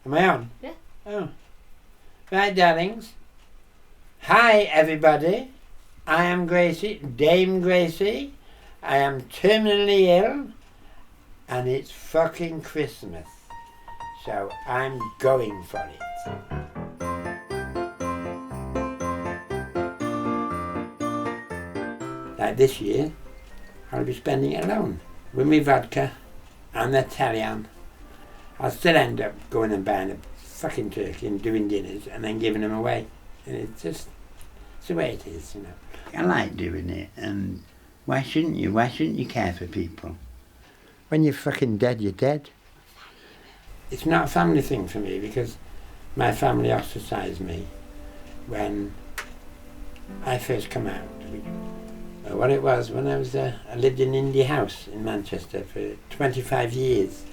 Am I on? Yeah. Oh. Right, darlings. Hi, everybody. I am Gracy, Dame Gracy. I am terminally ill, and it's fucking Christmas. So I'm going for it. Like this year, I'll be spending it alone with me vodka and the Italian. I'll still end up going and buying a fucking turkey and doing dinners and then giving them away. And it's the way it is, you know. I like doing it, and why shouldn't you? Why shouldn't you care for people? When you're fucking dead, you're dead. It's not a family thing for me because my family ostracised me when I first come out. What it was, when I lived in an indie house in Manchester for 25 years.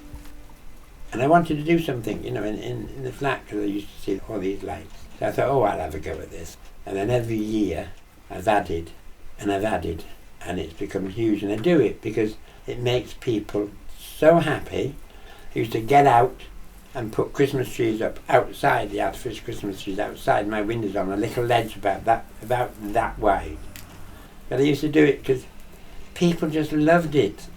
And I wanted to do something, you know, in the flat, because I used to see all these lights. So I thought, I'll have a go at this. And then every year I've added, and it's become huge. And I do it because it makes people so happy. I used to get out and put Christmas trees up outside, the artificial Christmas trees outside my windows on a little ledge about that wide. But I used to do it because people just loved it.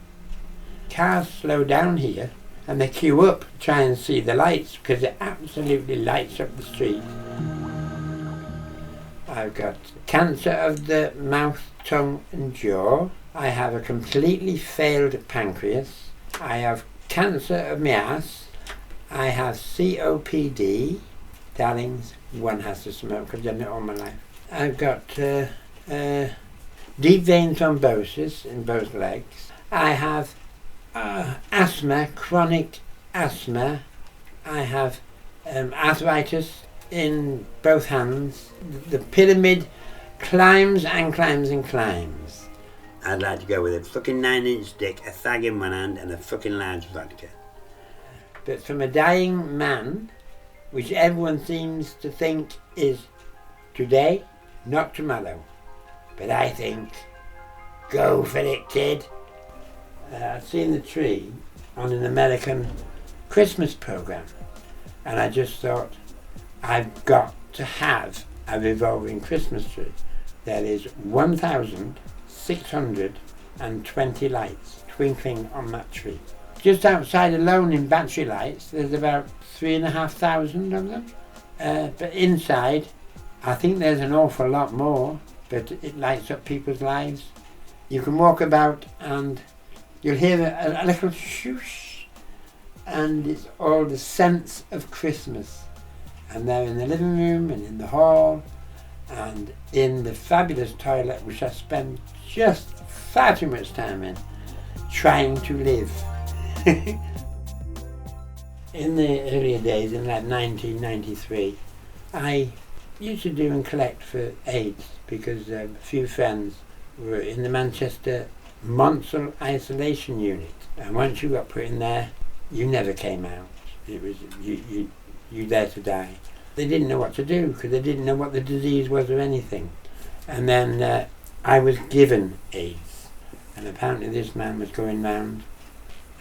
Cars slow down here and they queue up to try and see the lights because it absolutely lights up the street. I've got cancer of the mouth, tongue and jaw. I have a completely failed pancreas. I have cancer of my ass. I have COPD. Darlings, one has to smoke. I've done it all my life. I've got deep vein thrombosis in both legs. I have asthma, chronic asthma. I have arthritis in both hands. The pyramid climbs and climbs and climbs. I'd like to go with a fucking 9-inch dick, a fag in one hand, and a fucking large vodka. But from a dying man, which everyone seems to think is today, not tomorrow. But I think, go for it, kid. I'd seen the tree on an American Christmas program, and I just thought, I've got to have a revolving Christmas tree. There is 1,620 lights twinkling on that tree. Just outside alone in battery lights, there's about 3,500 of them. But inside, I think there's an awful lot more, but it lights up people's lives. You can walk about and you'll hear a little shoosh, and it's all the sense of Christmas. And they're in the living room and in the hall and in the fabulous toilet, which I spend just far too much time in, trying to live. In the earlier days, in like 1993, I used to do and collect for AIDS because a few friends were in the Manchester Monsell isolation unit, and once you got put in there, you never came out. It was you there to die. They didn't know what to do because they didn't know what the disease was or anything. And then I was given AIDS, and apparently this man was going round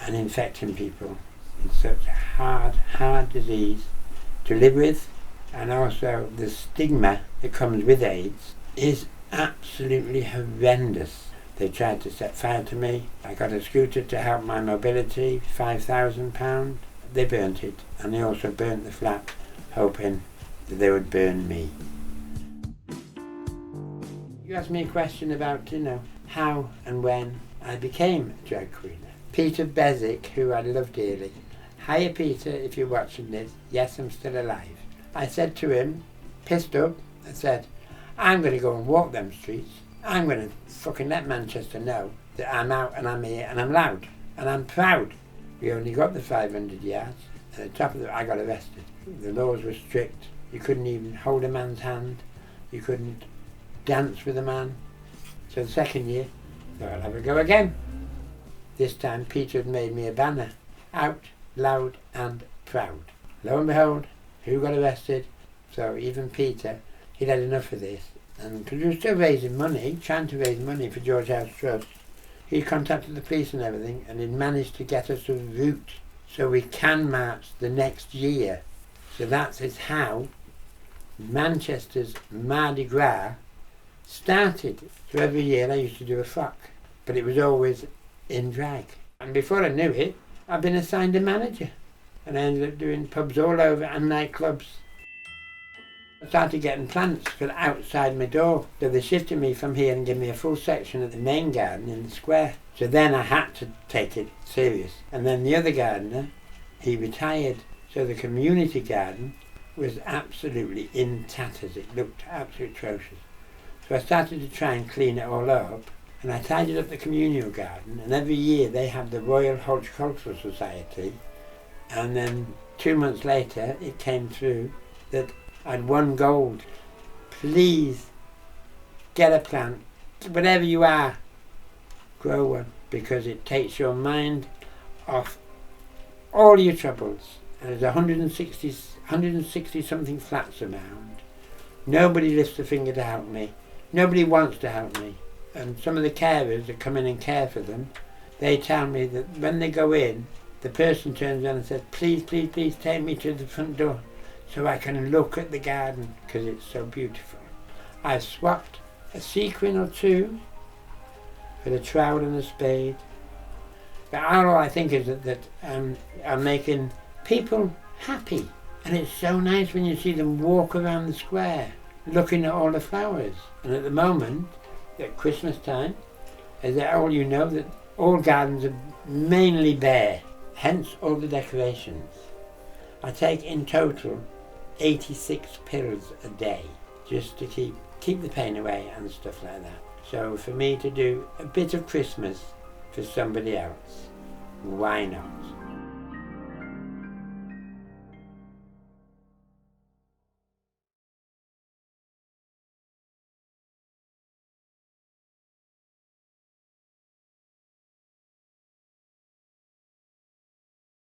and infecting people. It's such a hard disease to live with, and also the stigma that comes with AIDS is absolutely horrendous. They tried to set fire to me. I got a scooter to help my mobility, £5,000. They burnt it, and they also burnt the flat, hoping that they would burn me. You asked me a question about, how and when I became a drag queen. Peter Bezic, who I love dearly. Hiya Peter, if you're watching this. Yes, I'm still alive. I said to him, pissed up, I said, I'm going to go and walk them streets. I'm going to fucking let Manchester know that I'm out and I'm here and I'm loud and I'm proud. We only got the 500 yards. At the top of it, I got arrested. The laws were strict. You couldn't even hold a man's hand. You couldn't dance with a man. So the second year, I thought I'll have a go again. This time Peter had made me a banner. Out, loud and proud. Lo and behold, who got arrested? So even Peter, he'd had enough of this. And because we were still raising money, trying to raise money for George House Trust, he contacted the police and everything, and he'd managed to get us a route so we can march the next year So that is how Manchester's Mardi Gras started. So every year I used to do a frock, but it was always in drag. And before I knew it, I'd been assigned a manager, and I ended up doing pubs all over and nightclubs. I started getting plants for outside my door, so they shifted me from here and gave me a full section of the main garden in the square. So then I had to take it serious. And then the other gardener, he retired, so the community garden was absolutely in tatters. It looked absolutely atrocious. So I started to try and clean it all up, and I tidied up the communal garden, and every year they have the Royal Horticultural Society, and then 2 months later it came through that I'd won gold. Please get a plant, whatever you are, grow one, because it takes your mind off all your troubles. And there's 160 something flats around. Nobody lifts a finger to help me. Nobody wants to help me. And some of the carers that come in and care for them, they tell me that when they go in, the person turns around and says, please, please, please take me to the front door so I can look at the garden because it's so beautiful. I've swapped a sequin or two for a trowel and a spade. But all I think is that I'm making people happy. And it's so nice when you see them walk around the square looking at all the flowers. And at the moment, at Christmas time, is that all you know that all gardens are mainly bare, hence all the decorations. I take in total 86 pills a day just to keep the pain away and stuff like that. So for me to do a bit of Christmas for somebody else, why not?